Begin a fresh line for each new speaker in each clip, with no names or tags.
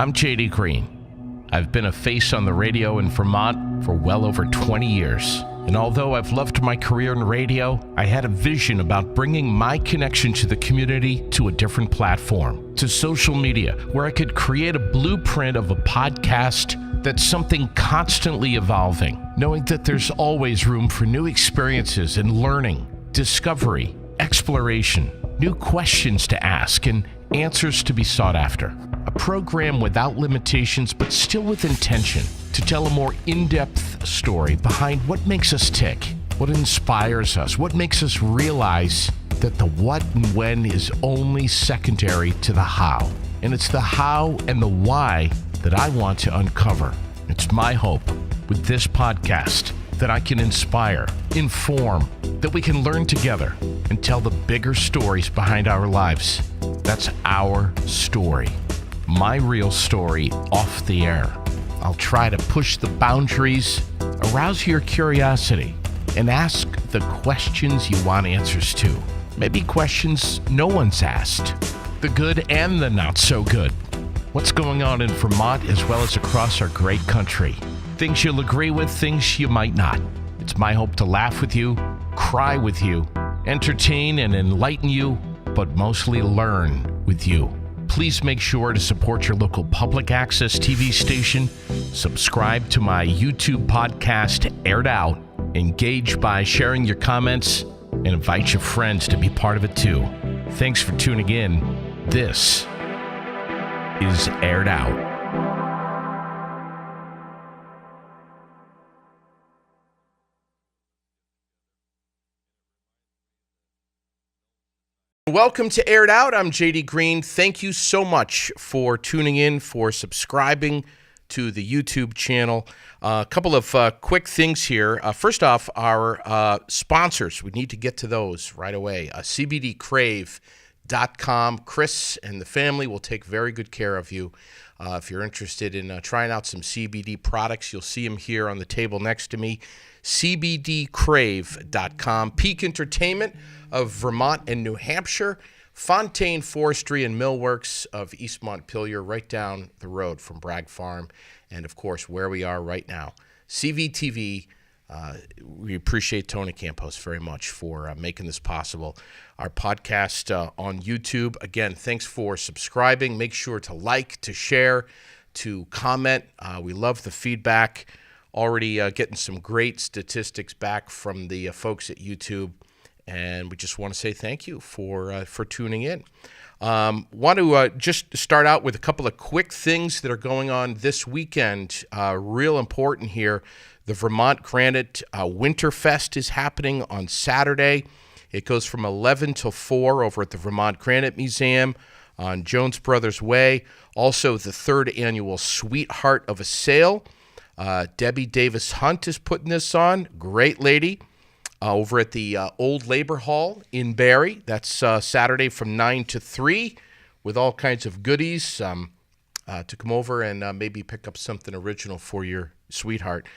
I'm J.D. Green. I've been a face on the radio in Vermont for well over 20 years. And although I've loved my career in radio, I had a vision about bringing my connection to the community to a different platform, to social media, where I could create a blueprint of a podcast that's something constantly evolving, knowing that there's always room for new experiences and learning, discovery, exploration, new questions to ask, and answers to be sought after. A program without limitations, but still with intention to tell a more in-depth story behind what makes us tick, what inspires us, what makes us realize that the what and when is only secondary to the how. And it's the how and the why that I want to uncover. It's my hope with this podcast that I can inspire, inform, that we can learn together and tell the bigger stories behind our lives. That's our story. My real story off the air. I'll try to push the boundaries, arouse your curiosity, and ask the questions you want answers to. Maybe questions no one's asked. The good and the not so good. What's going on in Vermont as well as across our great country. Things you'll agree with, things you might not. It's my hope to laugh with you, cry with you, entertain and enlighten you, but mostly learn with you. Please make sure to support your local public access TV station, subscribe to my YouTube podcast, Aired Out, engage by sharing your comments, and invite your friends to be part of it too. Thanks for tuning in. This is Aired Out. Welcome to Aired Out. I'm J.D. Green. Thank you so much for tuning in, for subscribing to the YouTube channel. A couple of quick things here. First off, our sponsors. We need to get to those right away. CBDcrave.com. Chris and the family will take very good care of you. If you're interested in trying out some CBD products, you'll see them here on the table next to me. CBDcrave.com. Peak Entertainment of Vermont and New Hampshire. Fontaine Forestry and Millworks of East Montpelier, right down the road from Bragg Farm, and of course where we are right now. CVTV, we appreciate Tony Campos very much for making this possible. Our podcast on YouTube. Again, thanks for subscribing. Make sure to like, to share, to comment. We love the feedback. Already getting some great statistics back from the folks at YouTube, and we just want to say thank you for tuning in. Want to just start out with a couple of quick things that are going on this weekend. Real important here. The Vermont Granite Winterfest is happening on Saturday. It goes from 11 till 4 over at the Vermont Granite Museum on Jones Brothers Way. Also, the third annual Sweetheart of a Sale. Debbie Davis Hunt is putting this on. Great lady. Over at the Old Labor Hall in Barrie. That's Saturday from 9 to 3 with all kinds of goodies to come over and maybe pick up something original for your sweetheart.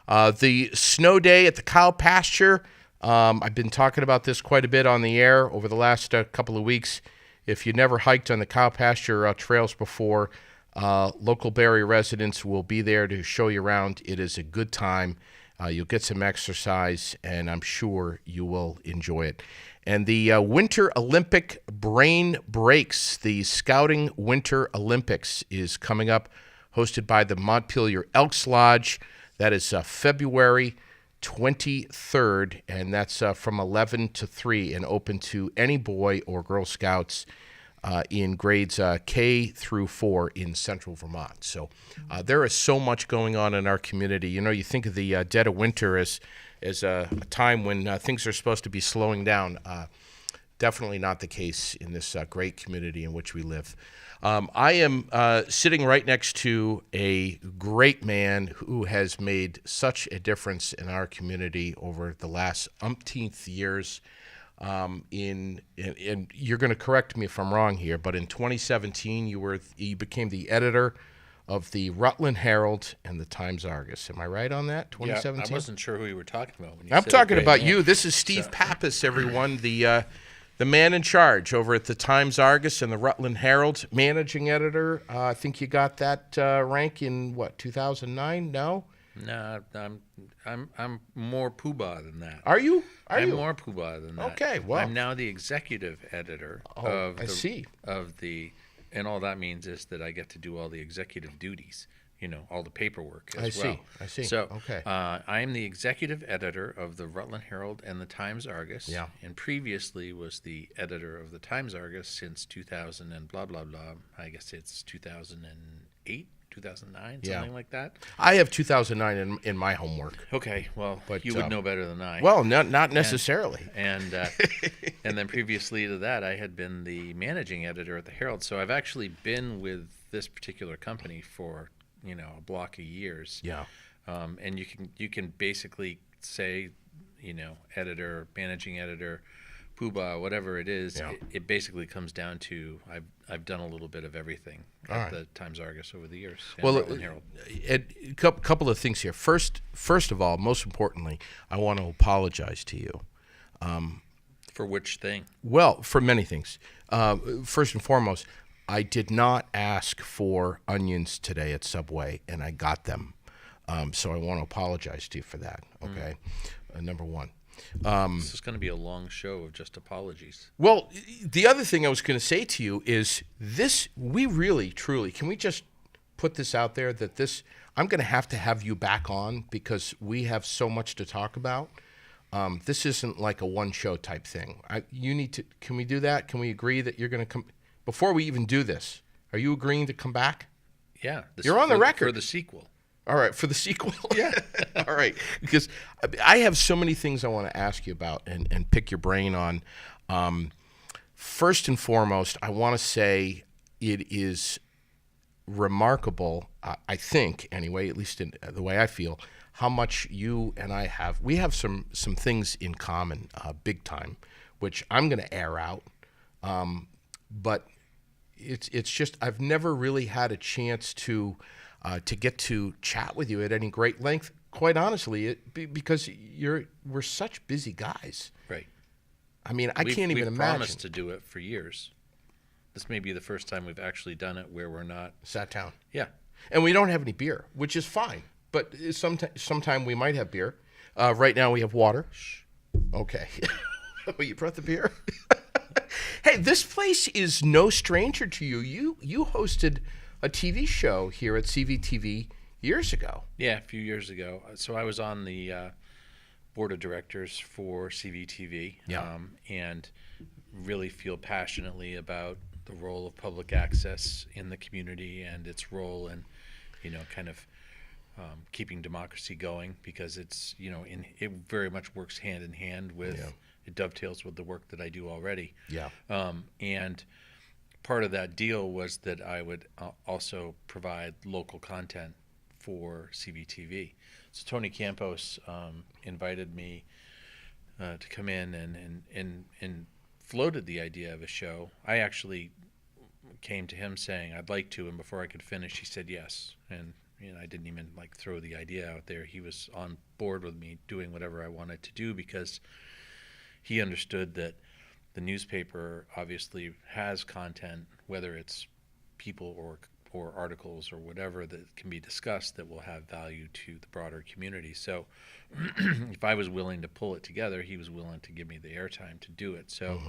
The snow day at the cow pasture. I've been talking about this quite a bit on the air over the last couple of weeks. If you never hiked on the cow pasture trails before, local Barrie residents will be there to show you around. It is a good time. You'll get some exercise, and I'm sure you will enjoy it. And the Winter Olympic Brain Breaks, the Scouting Winter Olympics, is coming up, hosted by the Montpelier Elks Lodge. That is February 23rd, and that's from 11 to 3 and open to any boy or Girl Scouts in grades K through 4 in central Vermont. So there is so much going on in our community. You know, you think of the dead of winter as a time when things are supposed to be slowing down. Definitely not the case in this great community in which we live. I am sitting right next to a great man who has made such a difference in our community over the last umpteenth years. And you're going to correct me if I'm wrong here, but in 2017 you became the editor of the Rutland Herald and the Times-Argus. Am I right on that? 2017. Yeah,
I wasn't sure who you were talking about.
I'm talking about you. This is Steve Pappas, everyone, the the man in charge over at the Times-Argus and the Rutland Herald, managing editor. I think you got that rank in, 2009? No?
No, I'm more poobah than that.
Are you?
I'm more poobah than that.
Okay, well.
I'm now the executive editor of the, and all that means is that I get to do all the executive duties, all the paperwork as well.
I see.
So,
okay.
I am the executive editor of the Rutland Herald and the Times-Argus.
Yeah.
And previously was the editor of the Times-Argus since 2000 and blah, blah, blah. I guess it's 2008. 2009, something like that.
I have 2009 in my homework.
Okay, well, but you would know better than I.
Well, not necessarily.
And then previously to that, I had been the managing editor at the Herald. So I've actually been with this particular company for a block of years.
Yeah.
And you can basically say, editor, managing editor, poobah, whatever it is.
Yeah.
It basically comes down to I've done a little bit of everything at the Times-Argus over the years.
Well,
Herald.
A couple of things here. First of all, most importantly, I want to apologize to you.
For which thing?
Well, for many things. First and foremost, I did not ask for onions today at Subway, and I got them. So I want to apologize to you for that. Okay, number one.
This is going to be a long show of just apologies.
Well, the other thing I was going to say to you is this: we really, truly, can we just put this out there that this? I'm going to have you back on because we have so much to talk about. This isn't like a one-show type thing. You need to. Can we do that? Can we agree that you're going to come before we even do this? Are you agreeing to come back?
Yeah,
you're on the record
for the sequel.
All right, for the sequel?
Yeah.
All right, because I have so many things I want to ask you about and pick your brain on. First and foremost, I want to say it is remarkable, I think, anyway, at least in the way I feel, how much you and I have. We have some things in common, big time, which I'm going to air out. But it's just I've never really had a chance to get to chat with you at any great length, quite honestly, because we're such busy guys.
Right.
I mean, I can't even imagine.
We've promised to do it for years. This may be the first time we've actually done it where we're not
sat down.
Yeah.
And we don't have any beer, which is fine. But sometime we might have beer. Right now we have water. Shh. Okay. But you brought the beer? Hey, this place is no stranger to you. You hosted a TV show here at CVTV years ago.
Yeah, a few years ago. So I was on the board of directors for CVTV, and really feel passionately about the role of public access in the community and its role in, kind of keeping democracy going, because it's, it very much works hand in hand with, it dovetails with the work that I do already.
Yeah.
And part of that deal was that I would also provide local content for CVTV. So Tony Campos invited me to come in and floated the idea of a show. I actually came to him saying I'd like to, and before I could finish, he said yes. And I didn't even throw the idea out there. He was on board with me doing whatever I wanted to do, because he understood that the newspaper obviously has content, whether it's people or articles or whatever that can be discussed, that will have value to the broader community. So if I was willing to pull it together, he was willing to give me the airtime to do it. So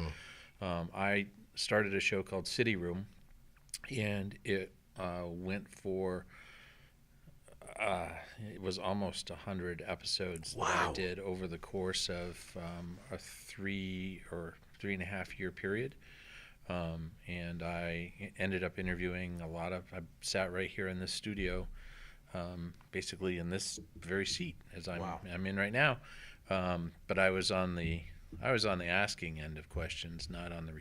I started a show called City Room, and it went for it was almost 100 episodes that I did over the course of a 3.5 year period. And I ended up interviewing I sat right here in this studio, basically in this very seat as I'm in right now. But I was on the asking end of questions, not on the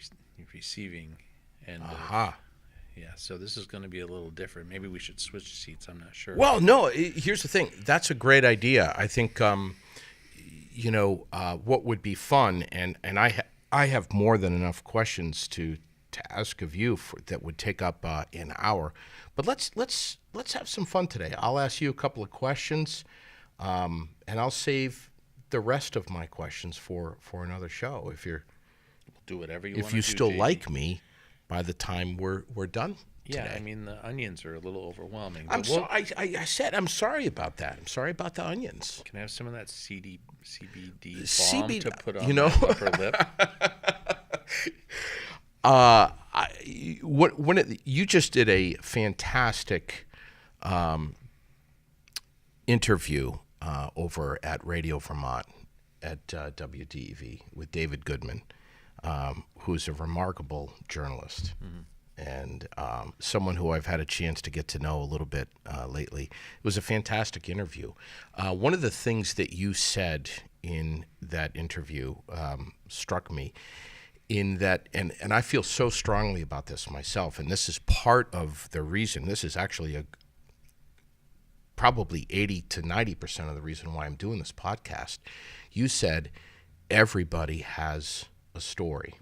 receiving end. Yeah, so this is going to be a little different. Maybe we should switch seats. I'm not sure.
Well, no, here's the thing. That's a great idea. I think, what would be fun, and I have more than enough questions to ask of you that would take up an hour. But let's have some fun today. I'll ask you a couple of questions, and I'll save the rest of my questions for another show. If you're
do whatever you want to do.
If you still
JD.
like me by the time we're done
Yeah,
today.
I mean, the onions are a little overwhelming.
I'm
But
sorry. I said I'm sorry about that. I'm sorry about the onions.
Can I have some of that CBD balm
CBD,
to put on
you know,
my upper lip?
You just did a fantastic interview over at Radio Vermont at WDEV with David Goodman, who's a remarkable journalist and someone who I've had a chance to get to know a little bit lately. It was a fantastic interview. One of the things that you said in that interview struck me in that, and I feel so strongly about this myself, and this is part of the reason, this is actually probably 80 to 90% of the reason why I'm doing this podcast. You said everybody has a story.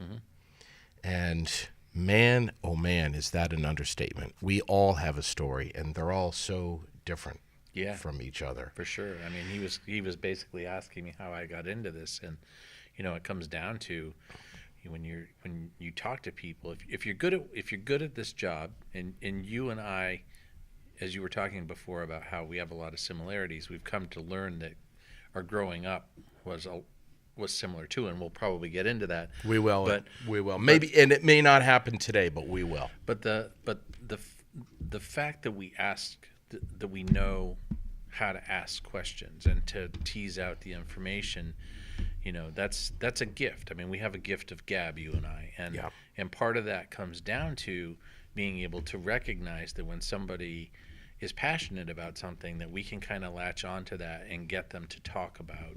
And man, oh man, is that an understatement. We all have a story, and they're all so different from each other.
For sure. I mean, he was basically asking me how I got into this, and it comes down to when you talk to people, if you're good at this job, and you and I, as you were talking before about how we have a lot of similarities, we've come to learn that our growing up was similar too, and we'll probably get into that.
We will.
But
we will. Maybe, and it may not happen today, but we will.
But the fact that that we know how to ask questions and to tease out the information, that's a gift. I mean, we have a gift of gab, you and I, and part of that comes down to being able to recognize that when somebody is passionate about something, that we can kind of latch onto that and get them to talk about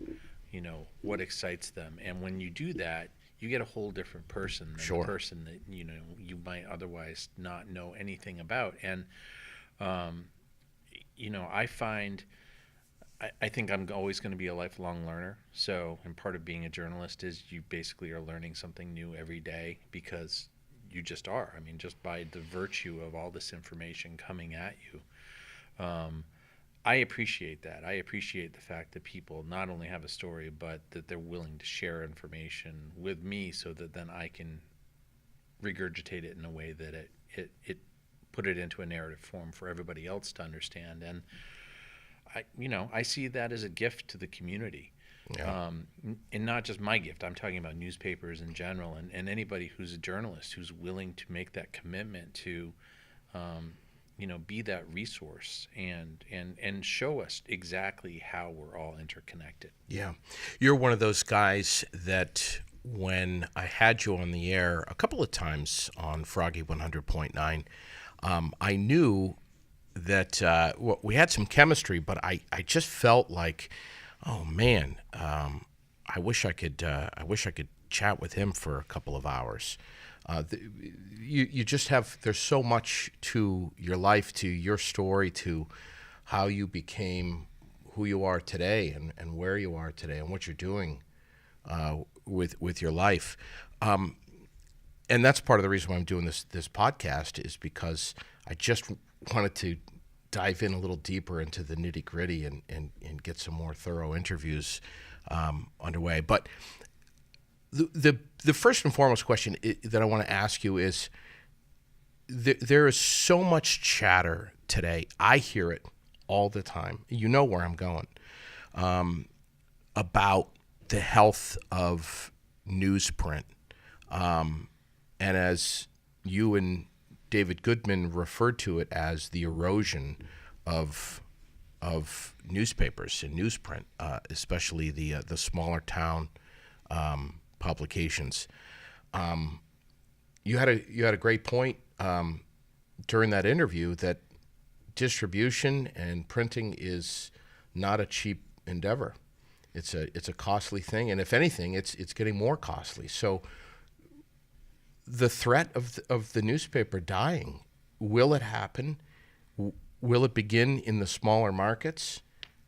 what excites them. And when you do that, you get a whole different person than the person that you might otherwise not know anything about. And I think I'm always going to be a lifelong learner. So, and part of being a journalist is you basically are learning something new every day, because you just are. I mean, just by the virtue of all this information coming at you. I appreciate that. I appreciate the fact that people not only have a story, but that they're willing to share information with me, so that then I can regurgitate it in a way that it put it into a narrative form for everybody else to understand. And I see that as a gift to the community.
Yeah.
And not just my gift. I'm talking about newspapers in general, and anybody who's a journalist who's willing to make that commitment to be that resource and show us exactly how we're all interconnected.
Yeah. You're one of those guys that when I had you on the air a couple of times on Froggy 100.9, I knew that we had some chemistry, but I just felt like, oh man, I wish I could chat with him for a couple of hours. You just have, there's so much to your life, to your story, to how you became who you are today, and where you are today, and what you're doing with your life. And that's part of the reason why I'm doing this podcast, is because I just wanted to dive in a little deeper into the nitty gritty and get some more thorough interviews underway. But the first and foremost question that I want to ask you is, there is so much chatter today. I hear it all the time. You know where I'm going, about the health of newsprint. And as you and David Goodman referred to it as the erosion of newspapers and newsprint, especially the smaller town publications. You had a great point during that interview, that distribution and printing is not a cheap endeavor. It's a costly thing, and if anything, it's getting more costly. So the threat of the newspaper dying, will it happen? Will it begin in the smaller markets?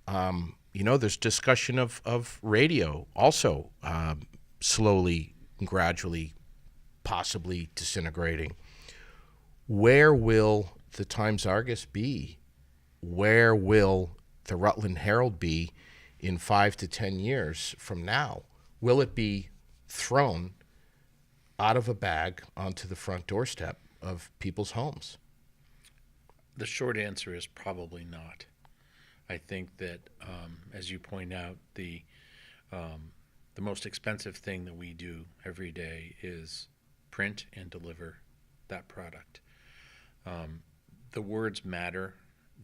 There's discussion of radio also slowly and gradually possibly disintegrating. Where will the Times-Argus be? Where will the Rutland Herald be in 5 to 10 years from now? Will it be thrown out of a bag onto the front doorstep of people's homes?
The short answer is probably not. I think that, as you point out, the most expensive thing that we do every day is print and deliver that product. The words matter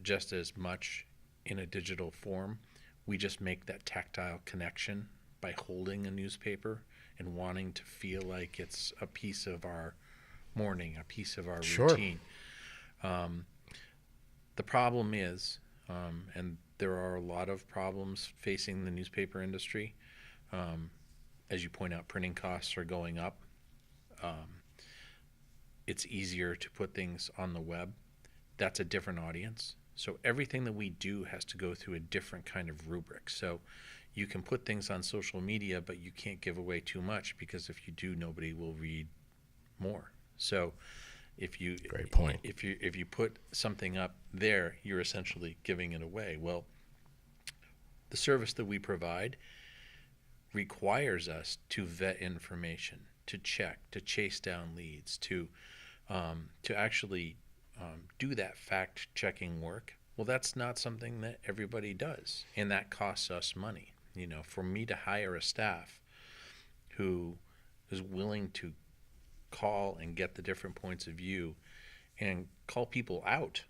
just as much in a digital form. We just make that tactile connection by holding a newspaper and wanting to feel like it's a piece of our morning, a piece of our
Sure.
routine. The problem is, and there are a lot of problems facing the newspaper industry. As you point out, printing costs are going up. It's easier to put things on the web. That's a different audience. So everything that we do has to go through a different kind of rubric. So you can put things on social media, but you can't give away too much, because if you do, nobody will read more. So
Great point.
if you put something up there, you're essentially giving it away. Well, the service that we provide requires us to vet information, to check, to chase down leads, to actually do that fact-checking work. Well, that's not something that everybody does, and that costs us money. You know, for me to hire a staff who is willing to call and get the different points of view and call people out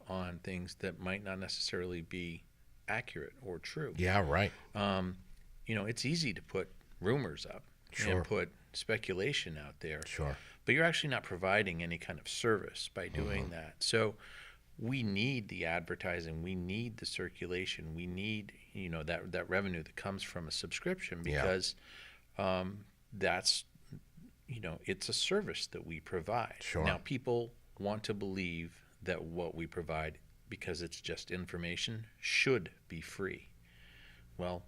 on things that might not necessarily be accurate or true.
Yeah, right.
You know, it's easy to put rumors up
Sure.
and put speculation out there,
Sure.
but you're actually not providing any kind of service by doing that. So we need the advertising, we need the circulation, we need, you know, that revenue that comes from a subscription, because that's, you know, it's a service that we provide.
Sure.
Now, people want to believe that what we provide, because it's just information, should be free. Well,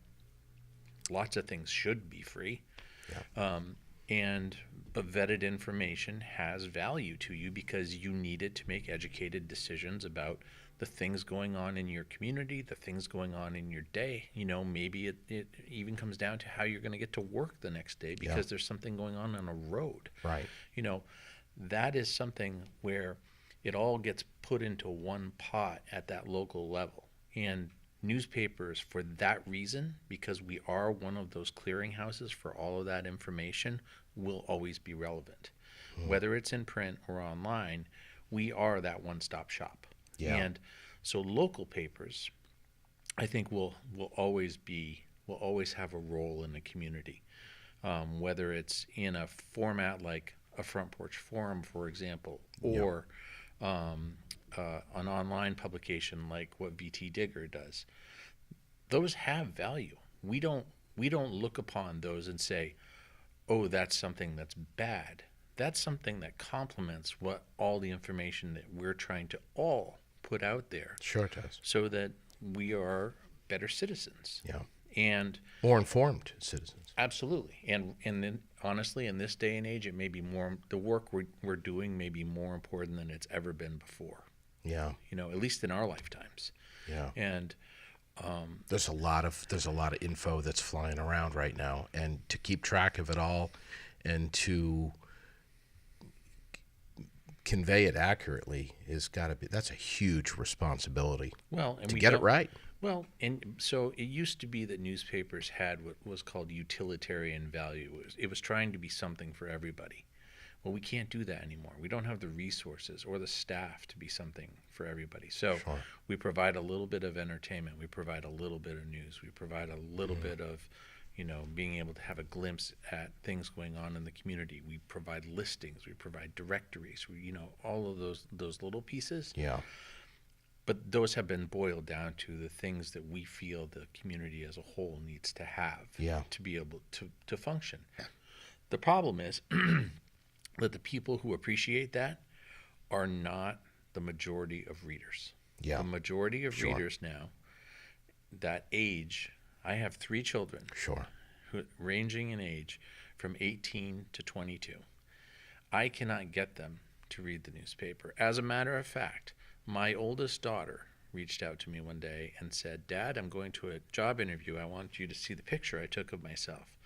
lots of things should be free. But vetted information has value to you, because you need it to make educated decisions about the things going on in your community, the things going on in your day. You know, maybe it even comes down to how you're going to get to work the next day, because there's something going on a road.
Right.
You know, that is something where it all gets put into one pot at that local level. And newspapers, for that reason, because we are one of those clearinghouses for all of that information, will always be relevant. Whether it's in print or online, we are that one-stop shop.
Yeah.
And so local papers, I think, will always have a role in the community. Whether it's in a format like a Front Porch Forum, for example, or an online publication like what VT Digger does. Those have value. We don't look upon those and say, oh, that's something that's bad. That's something that complements what all the information that we're trying to all put out there.
Sure it does.
So that we are better citizens.
Yeah.
And
More informed citizens.
absolutely. And then honestly, in this day and age, it may be more, the work we're doing may be more important than it's ever been before.
Yeah.
You know, at least in our lifetimes.
Yeah.
And
There's a lot of info that's flying around right now, and to keep track of it all and to convey it accurately that's a huge responsibility.
well, and
to
we
get it
don't-
right.
Well, and so it used to be that newspapers had what was called utilitarian value. It was trying to be something for everybody. Well, we can't do that anymore. We don't have the resources or the staff to be something for everybody. So
Sure.
we provide a little bit of entertainment. We provide a little bit of news. We provide a little bit of, you know, being able to have a glimpse at things going on in the community. We provide listings. We provide directories. You know, all of those little pieces.
Yeah.
But those have been boiled down to the things that we feel the community as a whole needs to have to be able to function. The problem is that the people who appreciate that are not the majority of readers.
Yeah.
The majority of
Sure.
readers now, that age, I have 3 children
Sure.
ranging in age from 18 to 22. I cannot get them to read the newspaper. As a matter of fact, my oldest daughter reached out to me one day and said, Dad, I'm going to a job interview. I want you to see the picture I took of myself.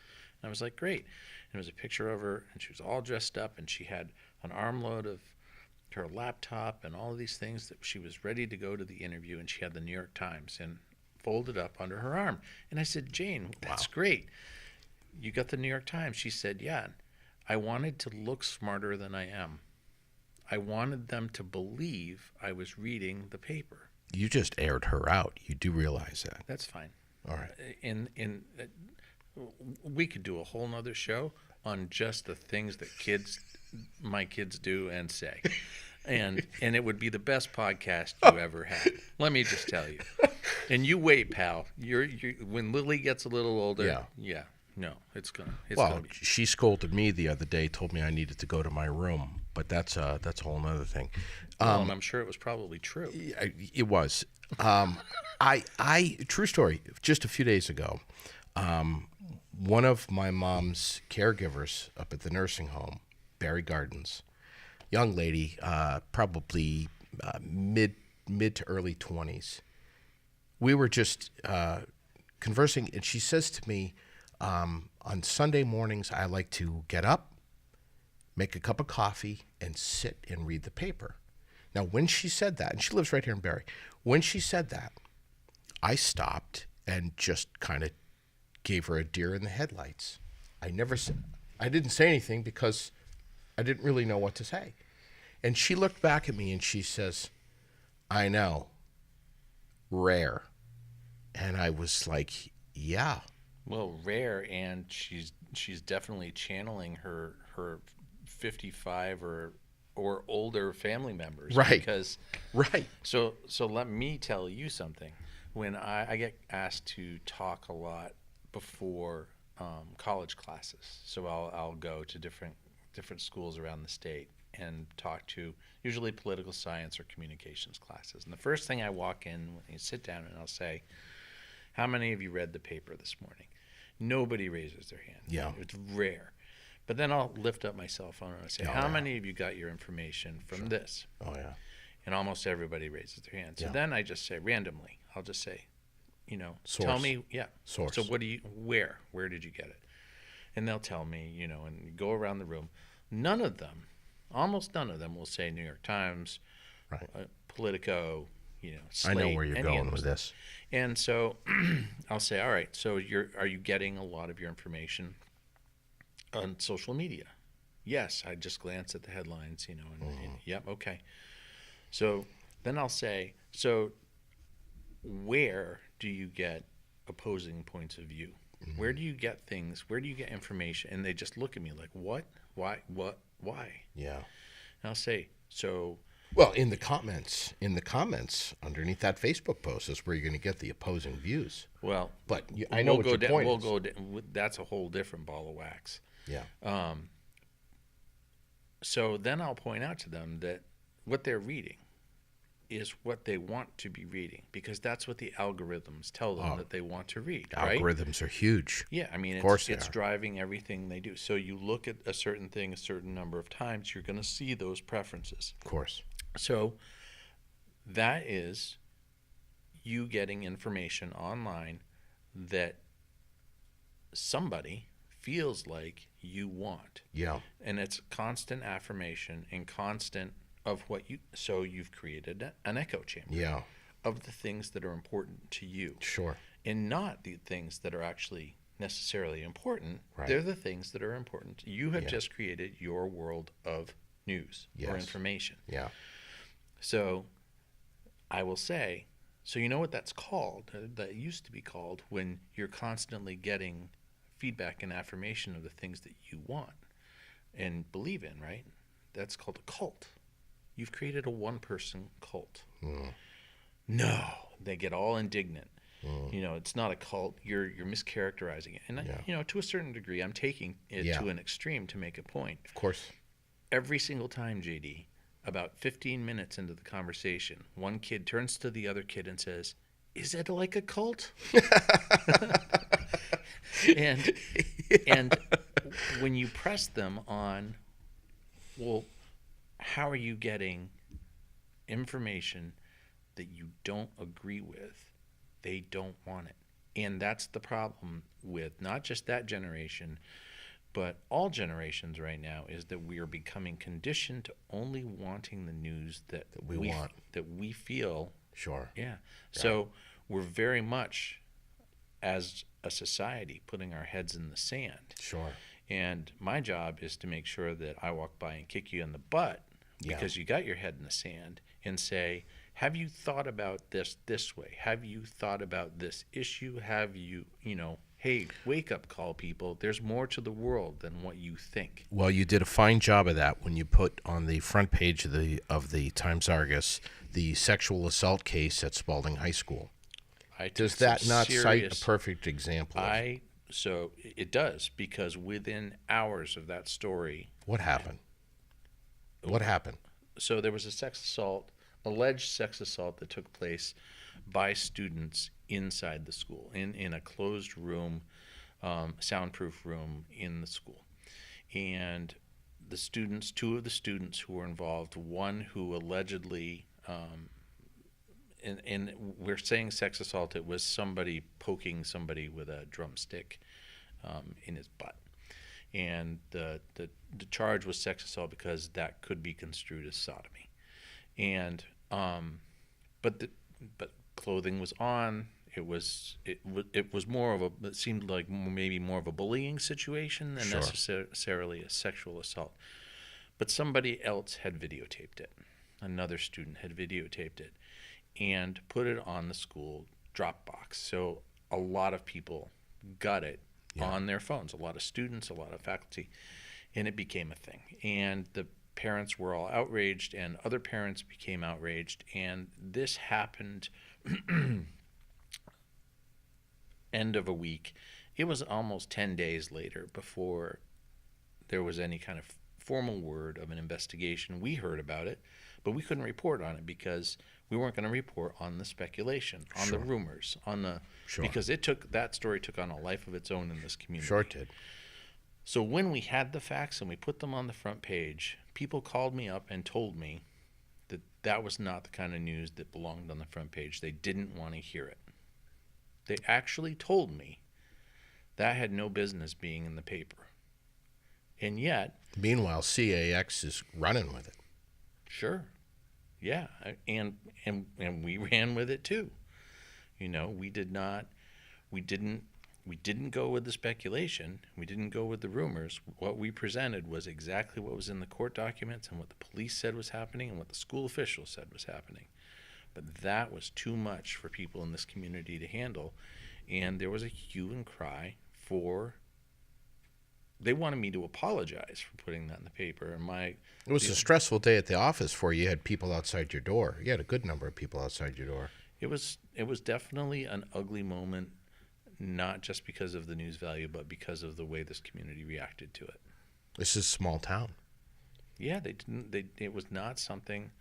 And I was like, great. And it was a picture of her, and she was all dressed up, and she had an armload of her laptop and all of these things that she was ready to go to the interview, and she had the New York Times and folded up under her arm. And I said, Jane, that's great. You got the New York Times? She said, yeah. I wanted to look smarter than I am. I wanted them to believe I was reading the paper.
You just aired her out. You do realize that.
That's fine.
All right.
We could do a whole nother show on just the things that my kids do and say. And it would be the best podcast you ever had. Let me just tell you. And you wait, pal. When Lily gets a little older, no, it's gonna be.
She scolded me the other day, told me I needed to go to my room, but that's a whole other thing.
And I'm sure it was probably true.
It was. True story. Just a few days ago, one of my mom's caregivers up at the nursing home, Barry Gardens, young lady, probably mid to early 20s. We were just conversing, and she says to me, on Sunday mornings, I like to get up, make a cup of coffee, and sit and read the paper. Now, when she said that, and she lives right here in Barrie, when she said that, I stopped and just kind of gave her a deer in the headlights. I didn't say anything because I didn't really know what to say. And she looked back at me and she says, I know, rare. And I was like, yeah.
Well, rare, and she's definitely channeling her 55 or older family members.
Right. Right.
So let me tell you something. When I get asked to talk a lot before college classes, so I'll go to different schools around the state and talk to usually political science or communications classes. And the first thing I walk in, when you sit down, and I'll say, how many of you read the paper this morning? Nobody raises their hand.
Yeah.
It's rare. But then I'll lift up my cell phone and I'll say, how many of you got your information from this?
Oh, yeah.
And almost everybody raises their hand. So
Yeah.
then I just say randomly, I'll just say,
Source.
tell me,
Source.
So where did you get it? And they'll tell me, and go around the room. Almost none of them will say New York Times,
Right.
Politico, Slate,
I know where you're
any
going
of those
with this.
And so I'll say, all right, so are you getting a lot of your information on social media? Yes, I just glanced at the headlines, and yep, okay. So then I'll say, so where do you get opposing points of view? Mm-hmm. Where do you get things? Where do you get information? And they just look at me like, what? Why? What? Why?
Yeah.
And I'll say, so...
Well, in the comments underneath that Facebook post is where you're going to get the opposing views.
Well,
but I know what your point is.
That's a whole different ball of wax.
Yeah.
So then I'll point out to them that what they're reading is what they want to be reading, because that's what the algorithms tell them that they want to read.
Algorithms are huge.
Yeah, I mean, it's driving everything they do. So you look at a certain thing a certain number of times, you're going to see those preferences.
Of course.
So that is you getting information online that somebody feels like you want.
Yeah.
And it's constant affirmation and constant of what you, so you've created an echo chamber.
Yeah.
Of the things that are important to you.
Sure.
And not the things that are actually necessarily important.
Right.
They're the things that are important. You have just created your world of news or information.
Yeah.
So I will say, so you know what that's called? That used to be called when you're constantly getting feedback and affirmation of the things that you want and believe in, right? That's called a cult. You've created a one-person cult.
Mm.
No, they get all indignant. It's not a cult. You're mischaracterizing it. And, to a certain degree, I'm taking it to an extreme to make a point.
Of course.
Every single time, JD, about 15 minutes into the conversation, one kid turns to the other kid and says, is it like a cult? And when you press them on, well, how are you getting information that you don't agree with? They don't want it. And that's the problem with not just that generation, but all generations right now, is that we are becoming conditioned to only wanting the news that
we want,
that we feel.
Sure.
Yeah. So we're very much, as a society, putting our heads in the sand.
Sure.
And my job is to make sure that I walk by and kick you in the butt because you got your head in the sand, and say, have you thought about this way? Have you thought about this issue? Have you, hey, wake up call, people. There's more to the world than what you think.
Well, you did a fine job of that when you put on the front page of the Times-Argus the sexual assault case at Spalding High School. Does that not cite a perfect example?
So it does, because within hours of that story.
What happened? What happened?
So there was a alleged sex assault that took place by students inside the school, in a closed room, soundproof room in the school. And the students, two of the students who were involved, one who allegedly, and we're saying sex assault, it was somebody poking somebody with a drumstick in his butt. And the charge was sex assault because that could be construed as sodomy. And but clothing was on. It seemed like maybe more of a bullying situation than necessarily a sexual assault. But somebody else had videotaped it. Another student had videotaped it and put it on the school Dropbox. So a lot of people got it on their phones, a lot of students, a lot of faculty, and it became a thing. And the parents were all outraged, and other parents became outraged, and this happened end of a week. It was almost 10 days later before there was any kind of formal word of an investigation. We heard about it, but we couldn't report on it because we weren't going to report on the speculation, on the rumors, because that story took on a life of its own in this community.
Sure it did.
So when we had the facts and we put them on the front page, people called me up and told me that that was not the kind of news that belonged on the front page. They didn't want to hear it. They actually told me that had no business being in the paper. And yet...
Meanwhile, CAX is running with it.
Sure. Yeah. And we ran with it too. We didn't go with the speculation. We didn't go with the rumors. What we presented was exactly what was in the court documents and what the police said was happening and what the school officials said was happening. But that was too much for people in this community to handle. And there was a hue and cry they wanted me to apologize for putting that in the paper. And
it was a stressful day at the office for you. You had people outside your door. You had a good number of people outside your door.
It was definitely an ugly moment, not just because of the news value, but because of the way this community reacted to it.
This is a small town.
Yeah, it was not something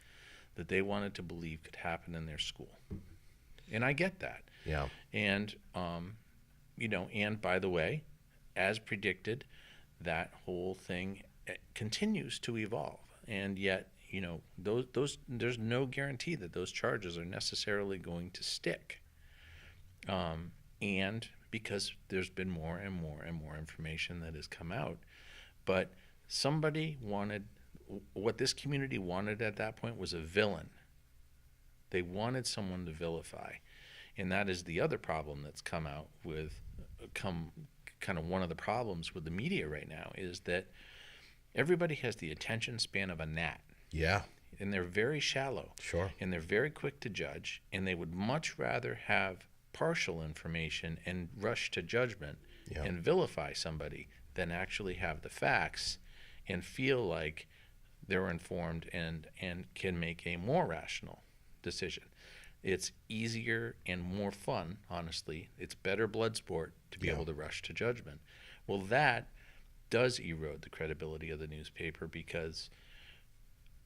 that they wanted to believe could happen in their school. And I get that.
Yeah.
And, and by the way, as predicted, that whole thing continues to evolve. And yet, there's no guarantee that those charges are necessarily going to stick. And because there's been more and more and more information that has come out. But what this community wanted at that point was a villain. They wanted someone to vilify. And that is the other problem that's come kind of one of the problems with the media right now, is that everybody has the attention span of a gnat.
Yeah.
And they're very shallow.
Sure.
And they're very quick to judge, and they would much rather have partial information and rush to judgment and vilify somebody than actually have the facts and feel like they're informed and can make a more rational decision. It's easier and more fun, honestly. It's better blood sport to be able to rush to judgment. Well, that does erode the credibility of the newspaper because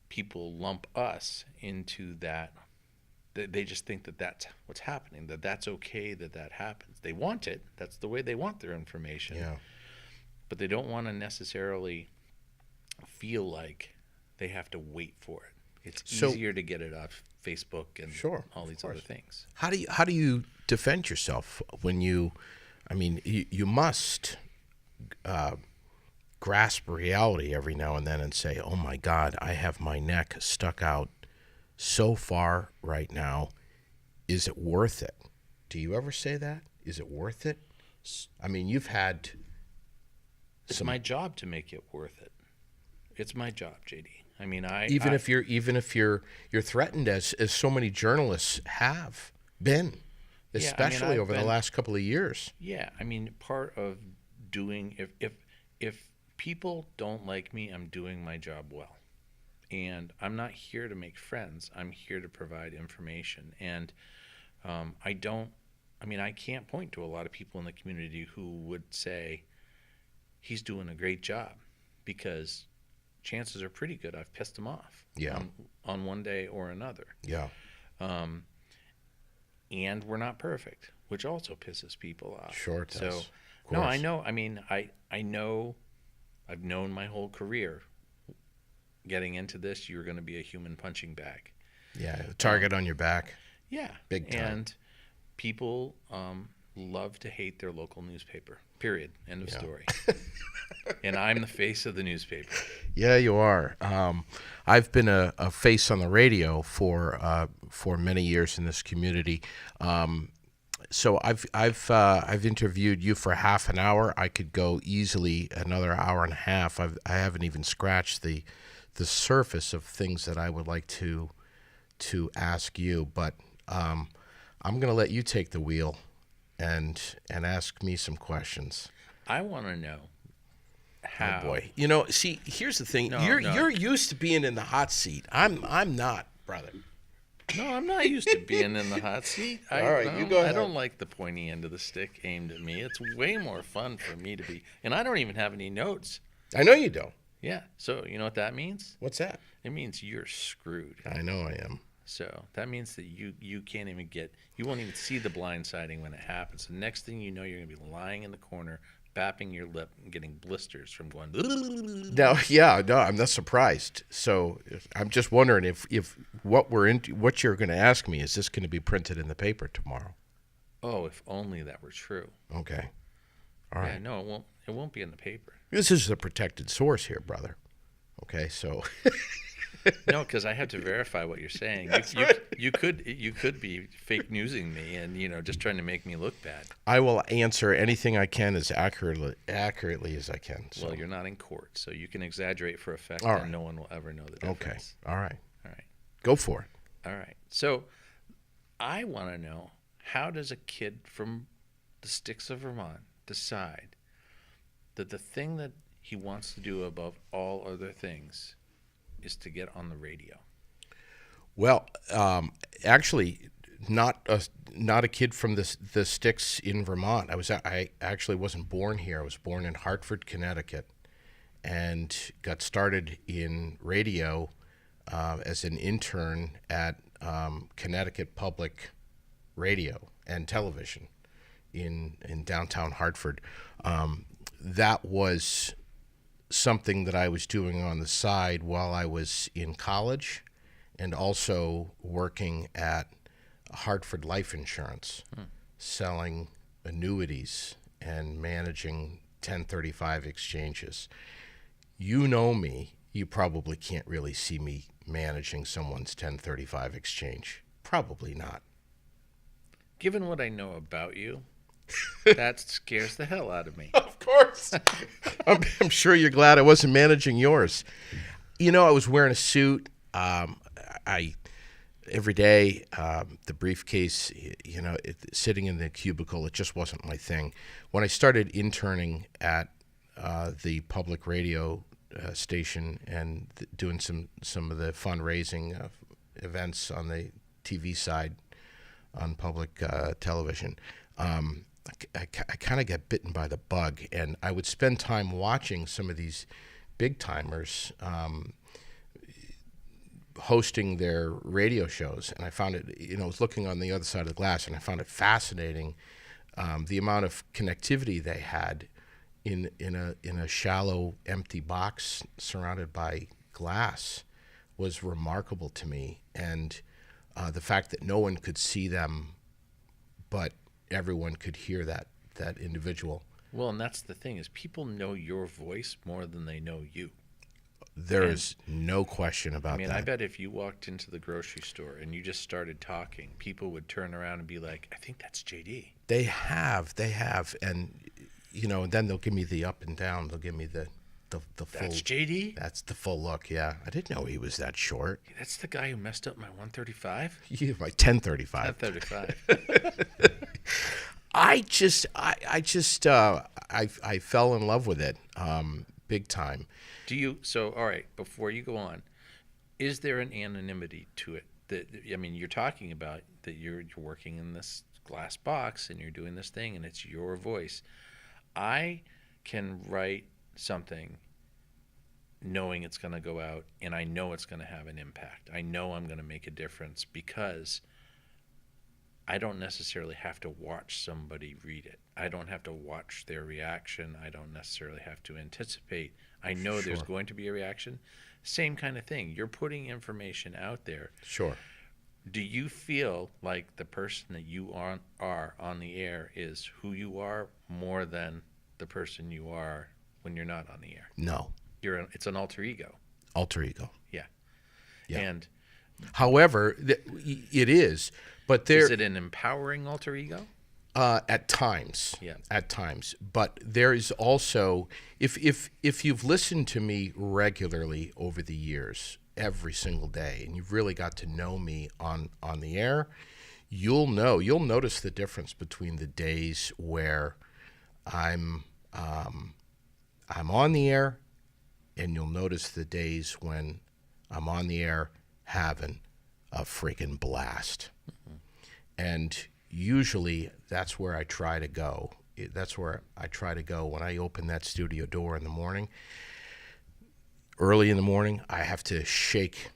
people lump us into that. They just think that that's what's happening, that that's okay, that happens. They want it. That's the way they want their information.
Yeah.
But they don't want to necessarily feel like they have to wait for it. It's easier to get it off Facebook and
Sure,
all
of
these
course.
other things.
How do you defend yourself when you, I mean, you must grasp reality every now and then and say, oh my God, I have my neck stuck out so far right now. Is it worth it? Do you ever say that? Is it worth it? I mean, you've had
It's my job to make it worth it. It's my job, JD. I mean,
even if you're threatened, as so many journalists have been,
Yeah, I mean,
especially
I've
over the
been-
last couple of years.
Yeah, I mean, part of doing if people don't like me, I'm doing my job well. And I'm not here to make friends. I'm here to provide information. And I can't point to a lot of people in the community who would say he's doing a great job, because chances are pretty good I've pissed him off
Yeah.
on one day or another.
Yeah.
And we're not perfect, which also pisses people off.
Sure it does.
So,
Of
no, I
course.
know. I mean, I know. I've known my whole career. Getting into this, you're going to be a human punching bag.
Yeah. Target on your back.
Yeah,
Big time.
And people love to hate their local newspaper. Period. End of story. And I'm the face of the newspaper.
Yeah, you are. I've been a face on the radio for many years in this community. So I've interviewed you for half an hour. I could go easily another hour and a half. I haven't even scratched the surface of things that I would like to ask you, but I'm going to let you take the wheel and ask me some questions.
I want to know how.
Oh boy, you know, see, here's the thing.
No,
You're used to being in the hot seat. I'm not, brother.
No, I'm not used to being in the hot seat.
All right, you go
I
ahead.
don't like the pointy end of the stick aimed at me. It's way more fun for me to be, and I don't even have any notes.
I know you don't.
Yeah, so you know what that means?
What's that?
It means you're screwed.
I know I am.
So that means that you can't even you won't even see the blindsiding when it happens. The next thing you know, you're going to be lying in the corner, bapping your lip and getting blisters from going.
No, yeah, no, I'm not surprised. So I'm just wondering if what you're going to ask me, is this going to be printed in the paper tomorrow?
Oh, if only that were true.
Okay. All right.
Yeah, no, it won't. It won't be in the paper.
This is a protected source here, brother. Okay, so
No, because I have to verify what you're saying. You could be fake newsing me and just trying to make me look bad.
I will answer anything I can as accurately as I can. So.
Well, you're not in court, so you can exaggerate for effect,
All right.
and no one will ever know the
Okay.
difference.
All right.
All right.
Go for it.
All right. So I want to know, how does a kid from the sticks of Vermont decide that the thing that he wants to do above all other things is to get on the radio?
Well, actually, not a kid from the sticks in Vermont. I actually wasn't born here. I was born in Hartford, Connecticut, and got started in radio as an intern at Connecticut Public Radio and Television in downtown Hartford. That was something that I was doing on the side while I was in college, and also working at Hartford Life Insurance, selling annuities and managing 1035 exchanges. You know me. You probably can't really see me managing someone's 1035 exchange. Probably not.
Given what I know about you, that scares the hell out of me.
Of course. I'm sure you're glad I wasn't managing yours. I was wearing a suit. Every day, the briefcase, sitting in the cubicle, it just wasn't my thing. When I started interning at the public radio station and doing some of the fundraising events on the TV side on public television, I kind of got bitten by the bug, and I would spend time watching some of these big timers hosting their radio shows, and I found it, I was looking on the other side of the glass, and I found it fascinating, the amount of connectivity they had in a shallow, empty box surrounded by glass was remarkable to me. And the fact that no one could see them, but everyone could hear that individual.
Well, and that's the thing is people know your voice more than they know you.
There is no question about
I mean,
that.
I bet if you walked into the grocery store and you just started talking, people would turn around and be like, I think that's JD.
They have, and and then they'll give me the up and down. They'll give me the full.
That's JD?
That's the full look. Yeah, I didn't know he was that short.
That's the guy who messed up my 135?
Yeah, my 1035.
135.
I fell in love with it, big time.
All right, before you go on, is there an anonymity to it? You're talking about that you're working in this glass box and you're doing this thing and it's your voice. I can write something knowing it's going to go out and I know it's going to have an impact. I know I'm going to make a difference because I don't necessarily have to watch somebody read it. I don't have to watch their reaction. I don't necessarily have to anticipate. I know there's going to be a reaction. Same kind of thing. You're putting information out there.
Sure.
Do you feel like the person that you are on the air is who you are more than the person you are when you're not on the air?
No.
It's an alter ego.
Alter ego.
Yeah.
Yeah.
And
however, it is, but
is it an empowering alter ego?
At times.
Yeah.
At times. But there is also, if you've listened to me regularly over the years, every single day, and you've really got to know me on the air, you'll notice the difference between the days where I'm on the air, and you'll notice the days when I'm on the air having a freaking blast. Mm-hmm. And usually that's where I try to go. That's where I try to go when I open that studio door in the morning. Early in the morning, I have to shake